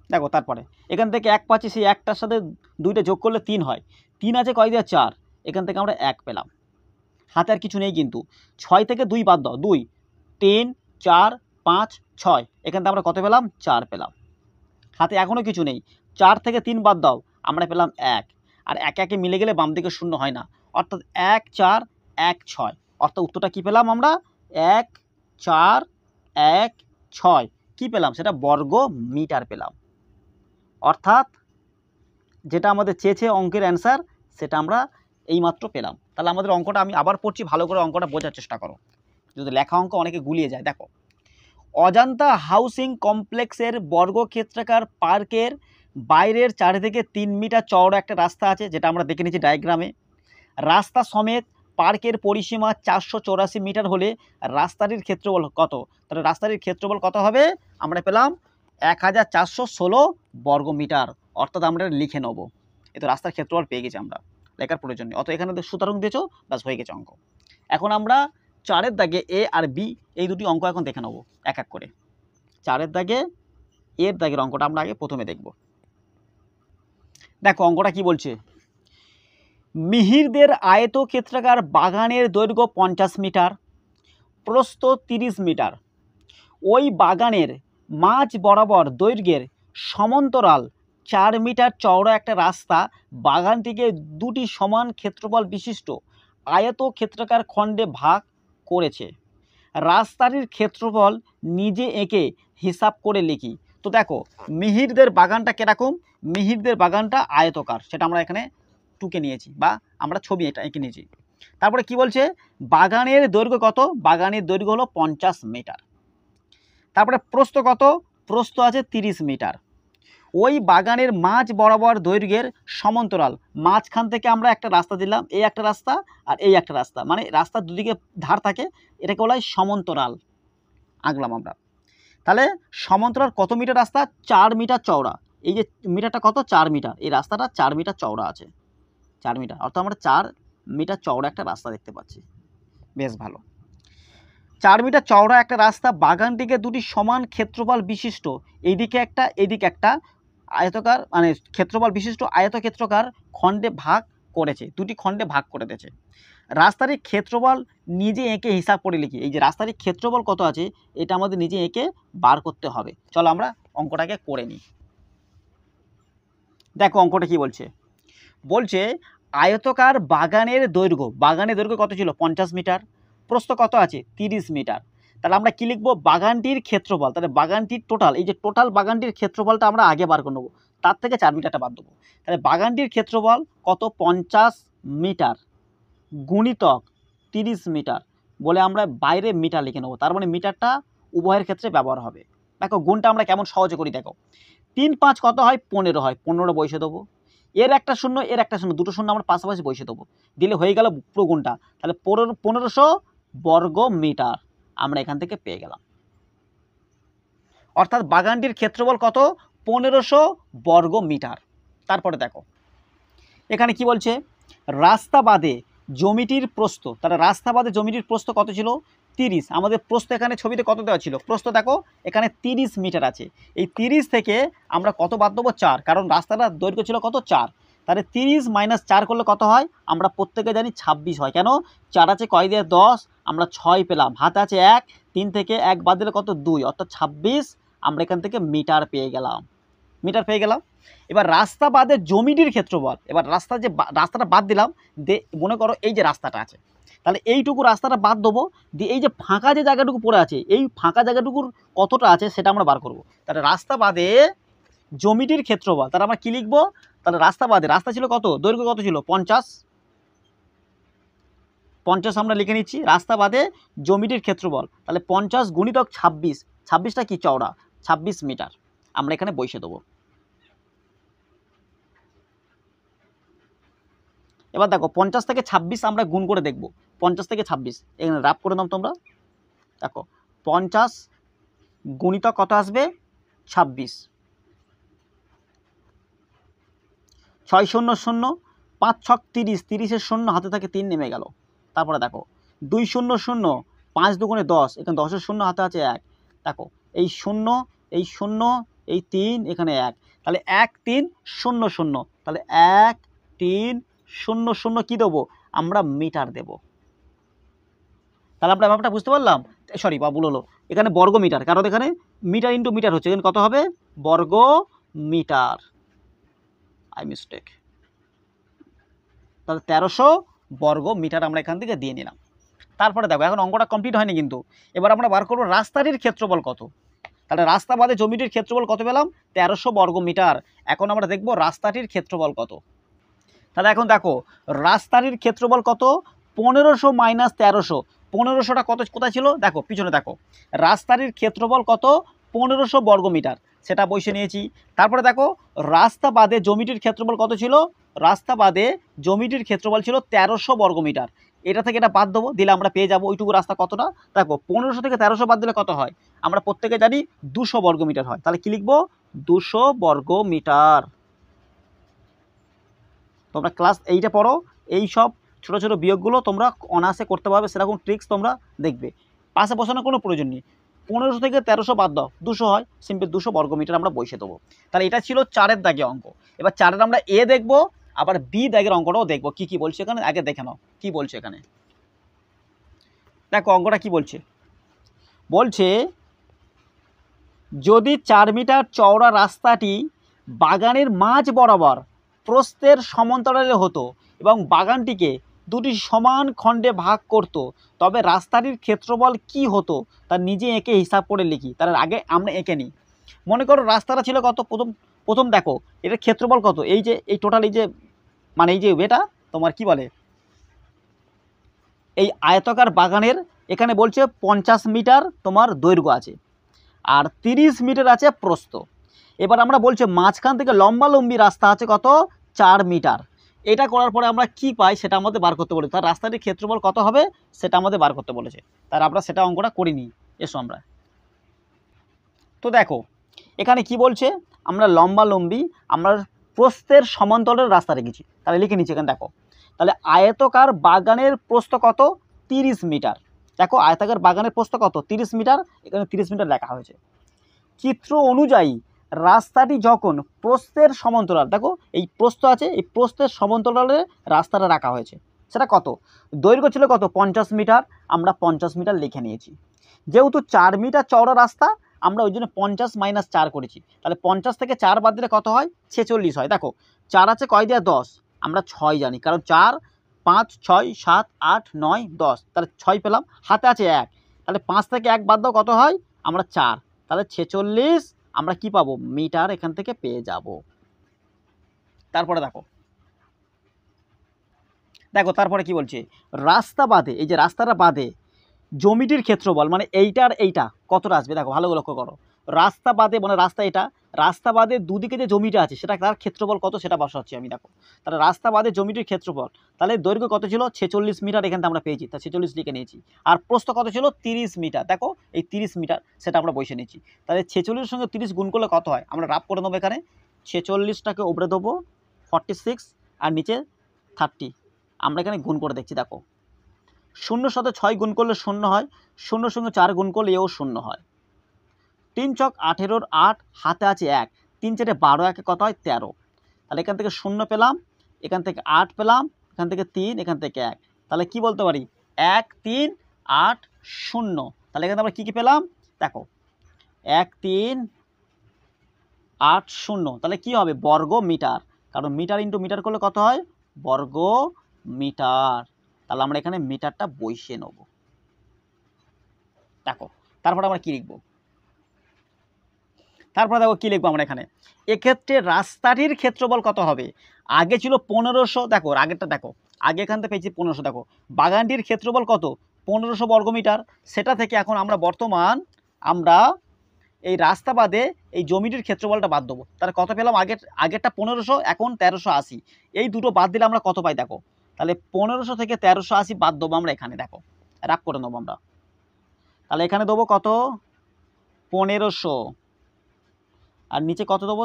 দেখো তারপরে এখান থেকে 1 পাচ্ছি, সেই একটার সাথে 2টা যোগ করলে 3 হয়, 3 আছে কয় দিয়ে 4, এখান থেকে আমরা 1 পেলাম। হাতে আর কিছু নেই কিন্তু, 6 থেকে 2 বাদ দাও, 2 3 4 5 6, এখান থেকে আমরা কত পেলাম 4 পেলাম। হাতে এখনও কিছু নেই, 4 থেকে 3 বাদ দাও, আমরা পেলাম 1, আর 1 1 মিলে গেলে বাম দিকে শূন্য হয় না, অর্থাৎ 1 4 1 6, অর্থাৎ উত্তরটা কি পেলাম আমরা 1 4 1 6, কি পেলাম সেটা বর্গ মিটার পেলাম। অর্থাৎ যেটা আমাদের চেয়েছে অঙ্কের অ্যান্সার, সেটা আমরা এইমাত্র পেলাম। তাহলে আমাদের অঙ্কটা আমি আবার পড়ছি, ভালো করে অঙ্কটা বোঝার চেষ্টা করো, যদি লেখা অঙ্ক অনেকে গুলিয়ে যায়। দেখো, অজন্তা হাউসিং কমপ্লেক্সের বর্গক্ষেত্রাকার পার্কের বাইরের চারিদিকে 3 মিটার চওড়া একটা রাস্তা আছে, যেটা আমরা দেখে নিচ্ছি ডায়াগ্রামে। রাস্তা সমেত পার্কের পরিসীমা 484 মিটার হলে রাস্তাটির ক্ষেত্রফল কত, তাহলে রাস্তাটির ক্ষেত্রফল কত হবে, আমরা পেলাম 1416 বর্গমিটার, অর্থাৎ আমরা লিখে নেব। এই তো রাস্তার ক্ষেত্রফল পেয়ে গেছি আমরা, লেখার প্রয়োজন নেই। অত এখানে সুতরাং দিয়েছো, ব্যাস হয়ে গেছে অঙ্ক। এখন আমরা 4-এর দাগে এ আর বি এই দুটি অঙ্ক এখন দেখে নেব এক এক করে। 4-এর দাগে এর দাগের অঙ্কটা আমরা আগে প্রথমে দেখব। দেখো অঙ্কটা কি বলছে, মিহিরদের আয়তক্ষেত্রাকার বাগানের দৈর্ঘ্য 50 মিটার, প্রস্থ 30 মিটার। ওই বাগানের মাঝ বরাবর দৈর্ঘ্যের সমান্তরাল 4 মিটার চওড়া একটা রাস্তা বাগানটিকে দুটি সমান ক্ষেত্রফল বিশিষ্ট আয়তক্ষেত্রাকার খণ্ডে ভাগ করেছে। রাস্তাটির ক্ষেত্রফল নিজে এঁকে হিসাব করে লিখি। তো দেখো মিহিরদের বাগানটা কিরকম, মিহিরদের বাগানটা আয়তকার, সেটা আমরা এখানে টুকে নিয়েছি বা আমরা ছবি এটা এঁকে নিয়েছি। তারপরে কি বলছে, বাগানের দৈর্ঘ্য কত, বাগানের দৈর্ঘ্য হলো 50 মিটার। তারপরে প্রস্থ কত, প্রস্থ আছে 30 মিটার। ওই বাগানের মাঝ বরাবর দৈর্ঘ্যের সমান্তরাল, মাঝখান থেকে আমরা একটা রাস্তা দিলাম, এই একটা রাস্তা আর এই একটা রাস্তা, মানে রাস্তার দুদিকে ধার থাকে, এটাকে বলা হয় সমান্তরাল আঁকলাম আমরা। তাহলে সমান্তরাল কত মিটার রাস্তা, 4 মিটার চওড়া, এই যে মিটারটা কত 4 মিটার, এই রাস্তাটা 4 মিটার চওড়া আছে, 4 মিটার, অর্থাৎ আমরা 4 মিটার চওড়া একটা রাস্তা দেখতে পাচ্ছি, বেশ ভালো। 4 মিটার চওড়া একটা রাস্তা বাগানটিকে দুটি সমান ক্ষেত্রফল বিশিষ্ট, এইদিকে একটা এইদিকে একটা আয়তকার মানে ক্ষেত্রফল বিশিষ্ট আয়তক্ষেত্রাকার খণ্ডে ভাগ করেছে, দুটি খণ্ডে ভাগ করে দিয়েছে। রাস্তাটির ক্ষেত্রফল নিজে এঁকে হিসাব করে লিখি, এই যে রাস্তাটির ক্ষেত্রফল কত আছে এটা আমাদের নিজে এঁকে বার করতে হবে। চলো আমরা অঙ্কটাকে করে নিই। দেখো অঙ্কটা কি বলছে, বলছে আয়তকার বাগানের দৈর্ঘ্য কত ছিল 50 মিটার, প্রস্থ কত আছে 30 মিটার। তাহলে আমরা কি লিখবো, বাগানটির ক্ষেত্রফল, তাহলে বাগানটির টোটাল, এই যে টোটাল বাগানটির ক্ষেত্রফলটা আমরা আগে বার করে নেবো। তার থেকে 4 মিটারটা বাদ দেবো। তাহলে বাগানটির ক্ষেত্রফল কত? 50 মিটার গুণিতক 30 মিটার বলে আমরা বাইরে মিটার লিখে নেবো, তার মানে মিটারটা উভয়ের ক্ষেত্রে ব্যবহার হবে। দেখো গুণটা আমরা কেমন সহজে করি, দেখো 3 5 কত হয়? 15 হয়, 15 বসে দেবো। এর একটা শূন্য এর একটা শূন্য, দুটো শূন্য আমরা পাশাপাশি বসে দেবো, দিলে হয়ে গেল পুরো গুণটা। তাহলে 1500 বর্গ মিটার আমরা এখান থেকে পেয়ে গেলাম। অর্থাৎ বাগানটির ক্ষেত্রফল কত? 1500 বর্গ মিটার। তারপরে দেখো এখানে কি বলছে, রাস্তা বাদে জমিটির প্রস্থ, তাহলে রাস্তা বাদে জমিটির প্রস্থ কত ছিল? 30। আমাদের প্রস্থ এখানে ছবিতে কত দেওয়া ছিল? প্রস্থ দেখো এখানে 30 মিটার আছে। এই 30 থেকে আমরা কত বাদ দেবো? 4, কারণ রাস্তাটার দৈর্ঘ্য ছিল কত? 4। তাহলে 30 - 4 করলে কত হয়? আমরা প্রত্যেকে জানি 26 হয়। কেন? 4 আছে কয় দিয়ে? 10, আমরা 6 পেলাম, হাতে আছে 1, 3 থেকে 1 বাদ দিলে কত? 2, অর্থাৎ 26 আমরা এখান থেকে মিটার পেয়ে গেলাম। মিটার পেয়ে গেলাম। এবার রাস্তা বাদে জমিটির ক্ষেত্রফল, এবার রাস্তাটা বাদ দিলাম, মনে করো এই যে রাস্তাটা আছে, তাহলে এইটুকু রাস্তাটা বাদ দেবো, দিয়ে এই যে ফাঁকা যে জায়গাটুকু পড়ে আছে, এই ফাঁকা জায়গাটুকুর কতটা আছে সেটা আমরা বার করব। তাহলে রাস্তা বাদে জমিটির ক্ষেত্রফল, তাহলে আমরা কি লিখবো? তাহলে রাস্তা বাদে, রাস্তা ছিল কত? দৈর্ঘ্য কত ছিল? 50 আমরা লিখে নিচ্ছি। রাস্তা বাদে জমিটির ক্ষেত্রফল, তাহলে 50 গুণিতক 26, 26টা কি? চওড়া, 26 মিটার আমরা এখানে বসিয়ে দেবো। এবার দেখো 50 থেকে 26 আমরা গুণ করে দেখব। 50 থেকে 26 এখানে রাফ করে নাও তোমরা। দেখো 50 গুণিতক কত আসবে? 26, 6 0 0, 5 6 30, 30-এর শূন্য হাতে থাকে 3 নেমে গেল। তারপরে দেখো 2 0 0, 5 2 10, এখানে 10-এর শূন্য হাতে আছে 1। দেখো এই শূন্য, এই শূন্য, এই 3, এখানে 1, তাহলে 1 3 0 0, তাহলে 1 3 0 0 কি দেবো? আমরা মিটার দেব। তাহলে আমরা ব্যাপারটা বুঝতে পারলাম। সরি ভুল হলো, এখানে বর্গ মিটার, কারণ এখানে মিটার ইন্টু মিটার হচ্ছে, এখানে কত হবে? বর্গ মিটার। I mistake. তাহলে 1300 বর্গ মিটার আমরা এখান থেকে দিয়ে নিলাম। তারপরে দেখো এখন অঙ্কটা কমপ্লিট হয়নি কিন্তু, এবার আমরা বার করবো রাস্তাটির ক্ষেত্রফল কত। তাহলে রাস্তা বাদে জমিটির ক্ষেত্রফল কত পেলাম? 1300 বর্গ মিটার। এখন আমরা দেখব রাস্তাটির ক্ষেত্রফল কত। তাহলে এখন দেখো রাস্তাটির ক্ষেত্রফল কত? 1500 - 1300, 1500টা কত কোথায় ছিল? দেখো পিছনে দেখো, রাস্তাটির ক্ষেত্রফল কত? 1500 বর্গ মিটার, সেটা বসে নিয়েছি। তারপরে দেখো রাস্তা বাদে জমিটির ক্ষেত্রফল কত ছিল? রাস্তা বাদে জমিটির ক্ষেত্রফল ছিল 1300 বর্গ মিটার। এটা থেকে এটা বাদ দেবো, দিলে আমরা পেয়ে যাবো ওইটুকু রাস্তা কতটা। দেখো 1500 থেকে 1300 বাদ দিলে কত হয়? আমরা প্রত্যেকে জানি 200 বর্গ মিটার হয়। তাহলে কি লিখবো? 200 বর্গ মিটার। তোমরা ক্লাস 8-এ পড়ো, এই সব ছোটো ছোটো বিয়োগগুলো তোমরা অনায়াসে করতে পারবে, সেরকম ট্রিক্স তোমরা দেখবে। পাশে বসানোর কোনো প্রয়োজন নেই। 1500 থেকে 1300 বাদ দাও, 200 হয়, সিম্পল 200 বর্গ মিটার আমরা বসিয়ে দেবো। তাহলে এটা ছিল 4-এর দাগে অঙ্ক। এবার 4-এর আমরা এ দেখবো, আবার বি দাগের অঙ্কটাও দেখবো কি কি বলছে এখানে। আগে দেখে নাও কি বলছে এখানে। দেখো অঙ্কটা কি বলছে, বলছে যদি 4 মিটার চওড়া রাস্তাটি বাগানের মাঝ বরাবর প্রস্থের সমান্তরালে হতো এবং বাগানটিকে দুটি সমান খণ্ডে ভাগ করত, তবে রাস্তাটির ক্ষেত্রফল কি হতো তা নিজে এঁকে হিসাব করে লিখি। তার আগে আমরা এঁকে নিই। মনে করো রাস্তাটা ছিল কত? প্রথম দেখো এটার ক্ষেত্রফল কত? এই যে এই টোটাল এই যে মানে এই যে এটা তোমার কি বলে, এই আয়তাকার বাগানের এখানে বলছে 50 মিটার তোমার দৈর্ঘ্য আছে আর 30 মিটার আছে প্রস্থ। এবার আমরা বলছে মাঝখান থেকে লম্বালম্বি রাস্তা আছে কত? 4 মিটার। এটা করার পরে আমরা কি পাই সেটা আমাদের বার করতে বলেছে। তার রাস্তাটির ক্ষেত্রফল কত হবে সেটা আমাদের বার করতে বলেছে। তার আমরা সেটা অঙ্কটা করিনি। এসো আমরা তো দেখো এখানে কি বলছে, আমরা লম্বালম্বি আমরা প্রস্থের সমান্তরালে রাস্তা রেখেছি, তাহলে লিখে নিচ্ছি এখানে। দেখো তাহলে আয়তাকার বাগানের প্রস্থ কত? 30 মিটার। দেখো আয়তাকার বাগানের প্রস্থ কত? 30 মিটার, এখানে 30 মিটার লেখা হয়েছে। চিত্র অনুযায়ী রাস্তাটি যখন প্রস্থের সমান্তরাল, দেখো এই প্রস্থ আছে, এই প্রস্থের সমান্তরালে রাস্তাটা রাখা হয়েছে, সেটা কত? দৈর্ঘ্য ছিল কত? 50 মিটার, আমরা 50 মিটার লিখে নিয়েছি। যেহেতু 4 মিটার চওড়া রাস্তা, আমরা ওই জন্য 50 - 4 করেছি। তাহলে 50 থেকে 4 বাদ দিলে কত হয়? 46 হয়। দেখো 4 আছে কয় দিয়ে? 10, আমরা 6 জানি, কারণ 4 5 6 7 8 9 10, তাহলে 6 পেলাম, হাতে আছে 1, তাহলে 5 থেকে 1 বাদ দাও, কত হয়? আমরা 4, তাহলে 46 আমরা কি পাবো? মিটার এখান থেকে পেয়ে যাব। তারপরে দেখো দেখো তারপরে কি বলছে, রাস্তা বাদে, এই যে রাস্তাটা বাদে জমিটির ক্ষেত্রফল মানে এইটার এইটা কতটা আসবে, দেখো ভালো লক্ষ্য করো। রাস্তা বাদে মানে রাস্তা, এটা রাস্তা বাদে দুদিকে যে জমিটা আছে সেটা তার ক্ষেত্রফল কত সেটা বসাচ্ছি আমি। দেখো তাহলে রাস্তা বাদে জমিটির ক্ষেত্রফল, তাহলে দৈর্ঘ্য কত ছিল 46 মিটার, এখান থেকে আমরা পেয়েছি, তা 46 লিখে নিয়েছি। আর প্রস্থ কত ছিল 30 মিটার, দেখো এই 30 মিটার সেটা আমরা বসে নিয়েছি। তাহলে 46 সঙ্গে 30 গুণ করলে কত হয়, আমরা রাফ করে নেবো। এখানে 46টাকে উপরে দেবো 46 আর নিচে 30, আমরা এখানে গুণ করে দেখছি। দেখো 0 সাথে 6 গুণ করলে 0 হয়, 0 সঙ্গে 4 গুণ করলে এও 0 হয়। 3 ছক 18, 8 হাতে আছে 1, 3 4 12, 1 কত হয় 13। তাহলে এখান থেকে 0 পেলাম, এখান থেকে 8 পেলাম, এখান থেকে 3, এখান থেকে 1, তাহলে কি বলতে পারি 1 3 8 0। তাহলে এখানে আমরা কী পেলাম, দেখো 1 3 8 0, তাহলে কি হবে বর্গ মিটার, কারণ মিটার ইন্টু মিটার করলে কত হয় বর্গ মিটার। তাহলে আমরা এখানে মিটারটা বসিয়ে নেব। দেখো তারপরে আমরা কি লিখব, তারপরে দেখো কি লিখবো আমরা এখানে, এক্ষেত্রে রাস্তাটির ক্ষেত্রফল কত হবে, আগে ছিল 1500, দেখো আগেরটা দেখো, আগে এখান থেকে পেয়েছি 1500, দেখো বাগানটির ক্ষেত্রফল কত 1500 বর্গমিটার, সেটা থেকে এখন আমরা বর্তমান আমরা এই রাস্তা বাদে এই জমিটির ক্ষেত্রফলটা বাদ দেবো। তাহলে কত পেলাম, আগেরটা 1500, এখন 1380, এই দুটো বাদ দিলে আমরা কত পাই দেখো, তাহলে 1500 থেকে 1380 বাদ দেবো আমরা এখানে, দেখো রাফ করে নেবো আমরা। তাহলে এখানে দেবো কত 1500 আর নিচে কত দেবো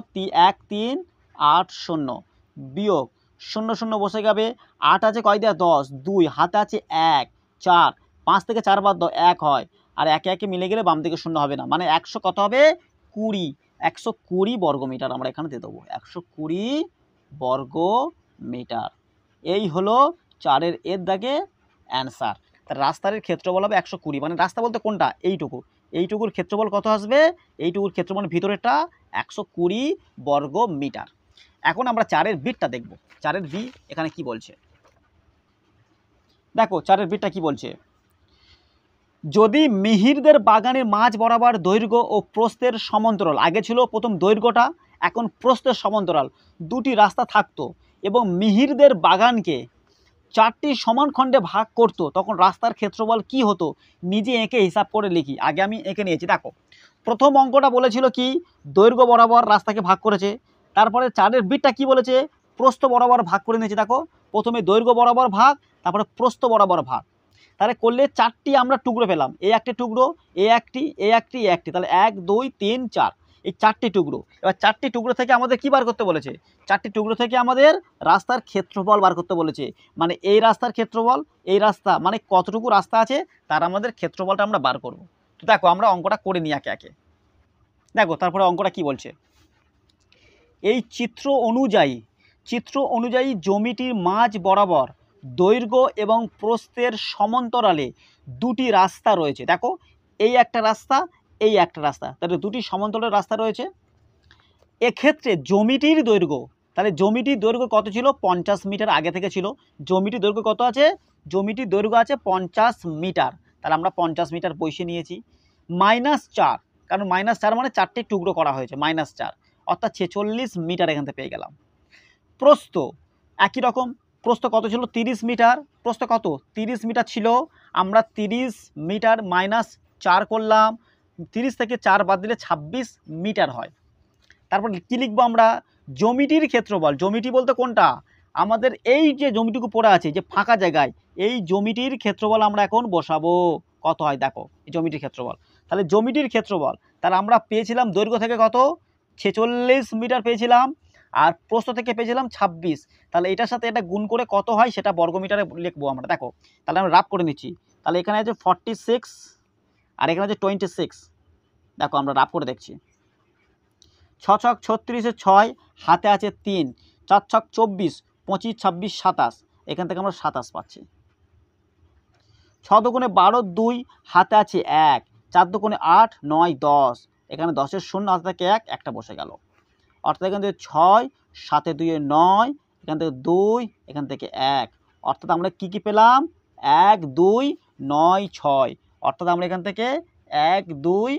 1 3 8 0 বিয়োগ 0 0 বসে যাবে, 8 আছে কয় দেওয়া 10, 2 হাতে আছে 1 4, 5 থেকে 4 বাদ দাও 1 হয়, আর একে একে মিলে গেলে বাম দিকে 0 হবে না, মানে 100 কত হবে 20, 120 বর্গমিটার আমরা এখানে দিয়ে দেবো 120 বর্গমিটার। এই হলো 4-এর এর দাগে অ্যান্সার। তার রাস্তার ক্ষেত্রফল হবে 120, মানে রাস্তা বলতে কোনটা এইটুকু, এইটুকুর ক্ষেত্রফল কত আসবে, এইটুকুর ক্ষেত্রফল ভিতরেরটা 120 বর্গ মিটার। এখন আমরা 4-এর বিটটা দেখব, 4-এর বি এখানে কি বলছে, দেখো 4-এর বিটটা কি বলছে, যদি মিহিরদের বাগানের মাঝ বরাবর দৈর্ঘ্য ও প্রস্থের সমান্তরাল, আগে ছিল প্রথম দৈর্ঘ্যটা, এখন প্রস্থের সমান্তরাল দুটি রাস্তা থাকতো এবং মিহিরদের বাগানকে 4টি সমান খণ্ডে ভাগ করত, তখন রাস্তার ক্ষেত্রফল কি হতো, নিজে এঁকে হিসাব করে লিখি। আগে আমি এঁকে নিয়েছি। দেখো প্রথম অঙ্কটা বলেছিল কি দৈর্ঘ্য বরাবর রাস্তাকে ভাগ করেছে, তারপরে 4-এর বিটটা কি বলেছে প্রস্থ বরাবর ভাগ করে নিয়েছে। দেখো প্রথমে দৈর্ঘ্য বরাবর ভাগ, তারপরে প্রস্থ বরাবর ভাগ, তাহলে করলে 4টি আমরা টুকরো পেলাম, এই একটি টুকরো, এই একটি, এই একটি, এই একটি, তাহলে 1 2 3 4, এই 4টি টুকরো। এবার 4টি টুকরো থেকে আমাদের কি বার করতে বলেছে, 4টি টুকরো থেকে আমাদের রাস্তার ক্ষেত্রফল বার করতে বলেছে, মানে এই রাস্তার ক্ষেত্রফল, এই রাস্তা মানে কতটুকু রাস্তা আছে তার আমাদের ক্ষেত্রফলটা আমরা বার করব। তো দেখো আমরা অঙ্কটা করে নিই একে একে। দেখো তারপরে অঙ্কটা কি বলছে, এই চিত্র অনুযায়ী জমিটির মাঝ বরাবর দৈর্ঘ্য এবং প্রস্থের সমান্তরালে দুটি রাস্তা রয়েছে। দেখো এই একটা রাস্তা, এই একটা রাস্তা, তাহলে দুটি সমান্তরাল রাস্তা রয়েছে। এক্ষেত্রে জমিটির দৈর্ঘ্য, তাহলে জমিটির দৈর্ঘ্য কত ছিল 50 মিটার, আগে থেকে ছিল। জমিটির দৈর্ঘ্য কত আছে, জমিটির দৈর্ঘ্য আছে 50 মিটার, তাহলে আমরা 50 মিটার বসিয়ে নিয়েছি। -4, কারণ -4 মানে 4টি টুকরো করা হয়েছে, -4 অর্থাৎ 46 মিটার এখান থেকে পেয়ে গেলাম। প্রস্থ একই রকম, প্রস্থ কত ছিল 30 মিটার, প্রস্থ কত 30 মিটার ছিল, আমরা 30 মিটার -4 করলাম, 30 থেকে 4 বাদ দিলে 26 মিটার হয়। তারপর কী লিখবো আমরা, জমিটির ক্ষেত্রফল, জমিটি বলতে কোনটা আমাদের এই যে জমিটুকু পড়ে আছে যে ফাঁকা জায়গায়, এই জমিটির ক্ষেত্রফল আমরা এখন বসাবো কত হয়। দেখো এই জমিটির ক্ষেত্রফল, তাহলে জমিটির ক্ষেত্রফল, তাহলে আমরা পেয়েছিলাম দৈর্ঘ্য থেকে কত 46 মিটার পেয়েছিলাম, আর প্রস্থ থেকে পেয়েছিলাম 26, তাহলে এটার সাথে এটা গুণ করে কত হয় সেটা বর্গমিটারে লিখবো আমরা। দেখো তাহলে আমরা রাফ করে নিচ্ছি, তাহলে এখানে আছে 46 আর এখানে আছে 26, দেখো আমরা রাফ করে দেখছি। 6 ছক 36, 6 হাতে আছে 3, 4 ছক 24, 25 26 27, এখান থেকে আমরা 27 পাচ্ছি। 6 দুগুণে 12, 2 হাতে আছে 1, 4 দুগুণে 8 9 10, এখানে 10-এর 0 হাতে থেকে 1, একটা বসে গেল, অর্থাৎ এখান থেকে 6, 7 2 9, এখান থেকে 2, এখান থেকে 1, অর্থাৎ আমরা কি পেলাম 1 2 9 6, অর্থাৎ আমরা এখান থেকে 1 2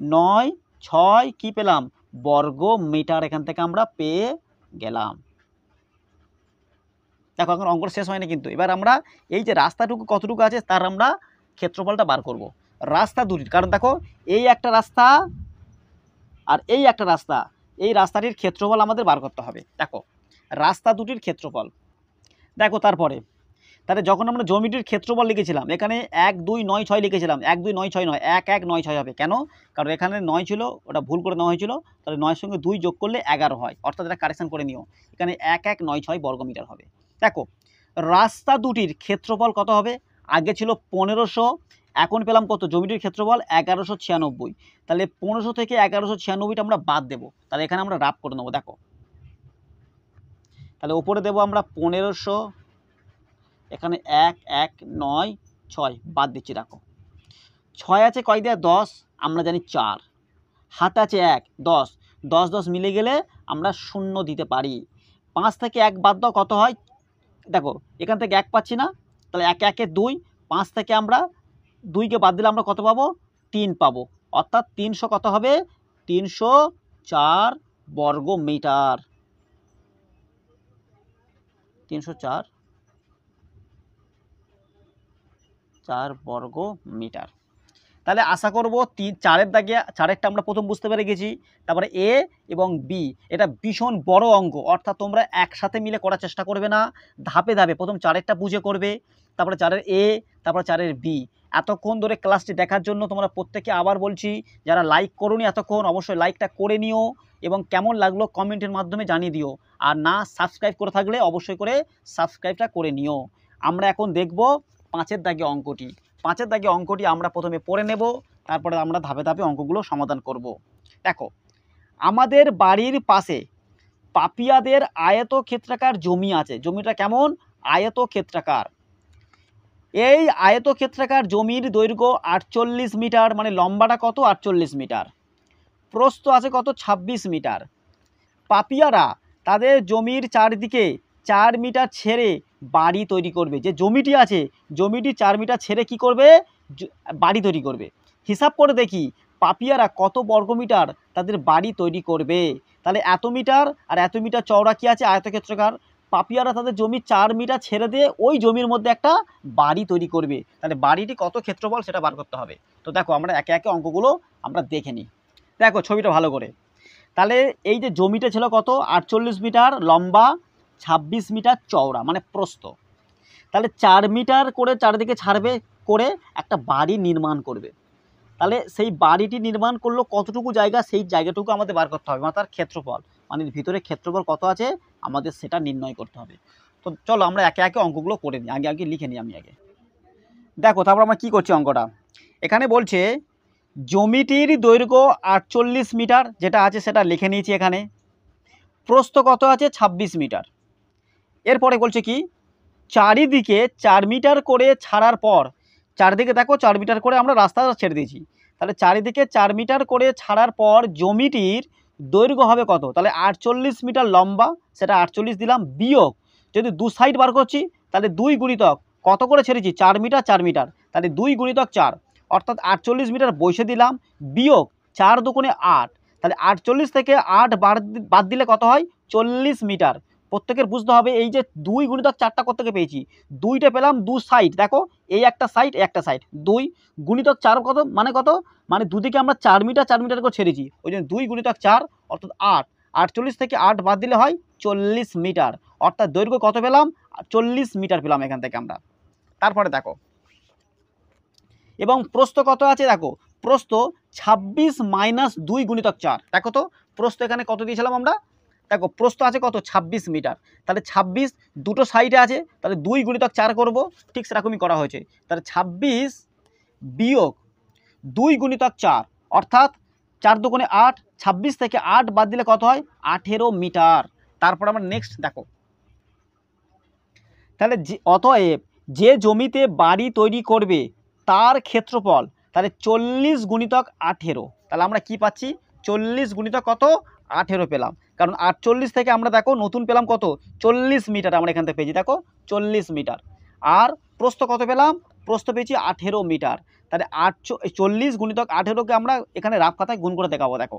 9 6 কি পেলাম বর্গ মিটার, এখান থেকে আমরা পেয়ে গেলাম। দেখো এখন অঙ্কটা শেষ হয়নি কিন্তু। এবার আমরা এই যে রাস্তাটুকু কতটুকু আছে তার আমরা ক্ষেত্রফলটা বার করব। রাস্তা দুটির, কারণ দেখো এই একটা রাস্তা আর এই একটা রাস্তা, এই রাস্তাটির ক্ষেত্রফল আমাদের বার করতে হবে। দেখো রাস্তা দুটির ক্ষেত্রফল দেখো, তাহলে যখন আমরা জমিটির ক্ষেত্রফল লিখেছিলাম এখানে 1 2 9 6 লিখেছিলাম, 1 2 9 6 নয়, 1 1 9 6 হবে। কেন? কারণ এখানে 9 ছিল, ওটা ভুল করে নেওয়া হয়েছিল, তাহলে 9 সঙ্গে 2 যোগ করলে 11 হয়, অর্থাৎ এটা কারেকশন করে নিও, এখানে 1 1 9 6 বর্গমিটার হবে। দেখো রাস্তা দুটির ক্ষেত্রফল কত হবে? আগে ছিল 1500, এখন পেলাম কত? জমিটির ক্ষেত্রফল 1196। তাহলে 1500 থেকে 1196টা আমরা বাদ দেবো, তাহলে এখানে আমরা রাফ করে নেবো। দেখো তাহলে ওপরে দেবো আমরা 1500, এখানে 1 1 9 6 বাদ দিচ্ছি। দেখো 6 আছে কয় দেয়া? 10, আমরা জানি 4, হাতে আছে 1, 10 10 10 মিলে গেলে আমরা 0 দিতে পারি। 5 থেকে 1 বাদ দাও, কত হয়? দেখো এখান থেকে 1 পাচ্ছি না, তাহলে 1 1 2, 5 থেকে আমরা 2কে বাদ দিলে আমরা কত পাবো? 3 পাবো, অর্থাৎ 300 কত হবে? 304 বর্গ মিটার। 304 বর্গ মিটার। তাহলে আশা করব 4-এর দাগে 4-এরটা আমরা প্রথম বুঝতে পেরে গেছি। তারপরে এ এবং বি, এটা ভীষণ বড় অঙ্ক, অর্থাৎ তোমরা একসাথে মিলে করার চেষ্টা করবে না, ধাপে ধাপে প্রথম 4-এরটা বুঝে করবে, তারপরে 4-এর এ, তারপরে 4-এর বি। এতক্ষণ ধরে ক্লাসটি দেখার জন্য তোমরা প্রত্যেকে আবার বলছি, যারা লাইক করোনি এতক্ষণ অবশ্যই লাইকটা করে নিও এবং কেমন লাগলো কমেন্টের মাধ্যমে জানিয়ে দিও। আর না সাবস্ক্রাইব করে থাকলে অবশ্যই করে সাবস্ক্রাইবটা করে নিও। আমরা এখন দেখব 5-এর দাগে অঙ্কটি। 5-এর দাগে অঙ্কটি আমরা প্রথমে পড়ে নেব, তারপরে আমরা ধাপে ধাপে অঙ্কগুলো সমাধান করব। দেখো আমাদের বাড়ির পাশে পাপিয়াদের আয়তক্ষেত্রাকার জমি আছে। জমিটা কেমন? আয়তক্ষেত্রাকার। এই আয়তক্ষেত্রাকার জমির দৈর্ঘ্য 48 মিটার, মানে লম্বাটা কত? 48 মিটার। প্রস্থ আছে কত? 26 মিটার। পাপিয়ারা তাদের জমির চারদিকে 4 মিটার ছেড়ে বাড়ি তৈরি করবে। যে জমিটি আছে, জমিটি 4 মিটার ছেড়ে কি করবে? বাড়ি তৈরি করবে। হিসাব করে দেখি পাপিয়ারা কত বর্গমিটার তাদের বাড়ি তৈরি করবে। তাহলে এত মিটার আর এত মিটার চওড়া কি আছে? আয়তক্ষেত্রাকার। পাপিয়ারা তাদের জমি 4 মিটার ছেড়ে দিয়ে ওই জমির মধ্যে একটা বাড়ি তৈরি করবে। তাহলে বাড়িটি কত ক্ষেত্রফল সেটা বার করতে হবে। তো দেখো আমরা একে একে অঙ্কগুলো আমরা দেখে নিই। দেখো ছবিটা ভালো করে। তাহলে এই যে জমিটা ছিল কত? 48 মিটার লম্বা, 26 মিটার চওড়া, মানে প্রস্থ। তাহলে 4 মিটার করে চারিদিকে ছাড়বে, করে একটা বাড়ি নির্মাণ করবে। তাহলে সেই বাড়িটি নির্মাণ করলো কতটুকু জায়গা, সেই জায়গাটুকু আমাদের বার করতে হবে, মানে তার ক্ষেত্রফল, মানে ভিতরে ক্ষেত্রফল কত আছে আমাদের সেটা নির্ণয় করতে হবে। তো চলো আমরা একে একে অঙ্কগুলো করে নিই, আগে লিখে নিই আমি আগে। দেখো তারপর আমরা কী করছি অঙ্কটা। এখানে বলছে জমিটির দৈর্ঘ্য 48 মিটার, যেটা আছে সেটা লিখে নিয়েছি এখানে। প্রস্থ কত আছে? 26 মিটার। এরপরে বলছে কি, চারিদিকে 4 মিটার করে ছাড়ার পর, চারিদিকে দেখো 4 মিটার করে আমরা রাস্তা ছেড়ে দিয়েছি, তাহলে চারিদিকে 4 মিটার করে ছাড়ার পর জমিটির দৈর্ঘ্য হবে কত? তাহলে 48 মিটার লম্বা, সেটা 48 দিলাম, বিয়োগ যদি 2 সাইড বার করছি তাহলে 2 গুণিতক কত করে ছেড়েছি? 4 মিটার 4 মিটার, তাহলে 2 গুণিতক 4, অর্থাৎ 48 মিটার বসে দিলাম, বিয়োগ 4 দুগুণে 8, তাহলে 48 থেকে 8 বাদ দিলে কত হয়? 40 মিটার। প্রত্যেকের বুঝতে হবে এই যে 2 গুণিতক 4টা কোত্থেকে পেয়েছি? 2টা পেলাম 2 সাইড, দেখো এই একটা সাইড এই একটা সাইড, 2 গুণিতক 4 কত? মানে কত? মানে দুদিকে আমরা 4 মিটার 4 মিটার করে ছেড়েছি, ওই জন্য 2 গুণিতক 4 অর্থাৎ 8। 48 থেকে 8 বাদ দিলে হয় 40 মিটার, অর্থাৎ দৈর্ঘ্য কত পেলাম? 40 মিটার পেলাম এখান থেকে আমরা। তারপরে দেখো এবং প্রস্থ কত আছে? দেখো প্রস্থ 26 মাইনাস 2 গুণিতক 4, দেখো তো প্রস্থ এখানে কত দিয়েছিলাম আমরা? দেখো প্রস্থ আছে কত? 26 মিটার। তাহলে 26 দুটো সাইডে আছে, তাহলে 2 গুণিতক 4 করবো, ঠিক সেরকমই করা হয়েছে। তাহলে 26 বিয়োগ 2 গুণিতক 4, অর্থাৎ 4 দুগুণে 8, 26 থেকে 8 বাদ দিলে কত হয়? 18 মিটার। তারপর আমরা নেক্সট দেখো, তাহলে অতএব যে জমিতে বাড়ি তৈরি করবে তার ক্ষেত্রফল, তাহলে 40 গুণিতক 18, তাহলে আমরা কি পাচ্ছি? 40 গুণিতক কত? 18 পেলাম, কারণ 48 থেকে আমরা দেখো নতুন পেলাম কত? 40 মিটার আমরা এখান থেকে পেয়েছি, দেখো 40 মিটার। আর প্রস্থ কত পেলাম? প্রস্থ পেয়েছি 18 মিটার। তাহলে 40 গুণিতক 18কে আমরা এখানে রাফ খাতায় গুণ করে দেখাবো। দেখো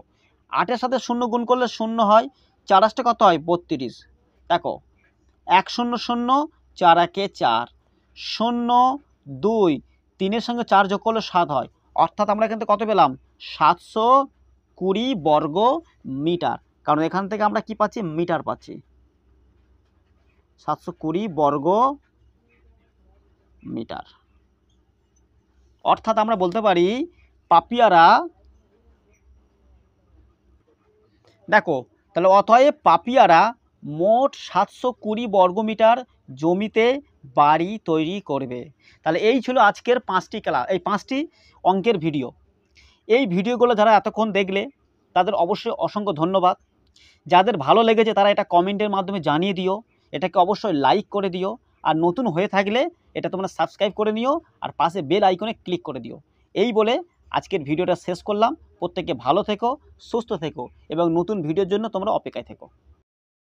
8-এর সাথে 0 গুণ করলে 0 হয়, 4 আসতে কত হয়? 32। দেখো 1 0 0 4 1 4 0 2 3-এর সঙ্গে 4 যোগ করলে 7 হয়, অর্থাৎ আমরা এখান থেকে কত পেলাম 720 বর্গ মিটার, কারণ এখান থেকে আমরা কি পাচ্ছি মিটার পাচ্ছি, 720 বর্গ মিটার। অর্থাৎ আমরা বলতে পারি পাপিয়ারা, দেখো তাহলে অতএব পাপিয়ারা মোট 720 বর্গমিটার জমিতে বাড়ি তৈরি করবে। তাহলে এই ছিল আজকের 5টি অঙ্কের ভিডিও। এই ভিডিওগুলো যারা এতক্ষণ দেখলে তাদের অবশ্যই অসংখ্য ধন্যবাদ। যাদের ভালো লেগেছে তারা এটা কমেন্টের মাধ্যমে জানিয়ে দিও, এটাকে অবশ্যই লাইক করে দিও, আর নতুন হয়ে থাকলে এটা তোমরা সাবস্ক্রাইব করে নিও আর পাশে বেল আইকনে ক্লিক করে দিও। এই বলে আজকের ভিডিওটা শেষ করলাম। প্রত্যেকে ভালো থেকো, সুস্থ থেকো এবং নতুন ভিডিওর জন্য তোমরা অপেক্ষায় থেকো।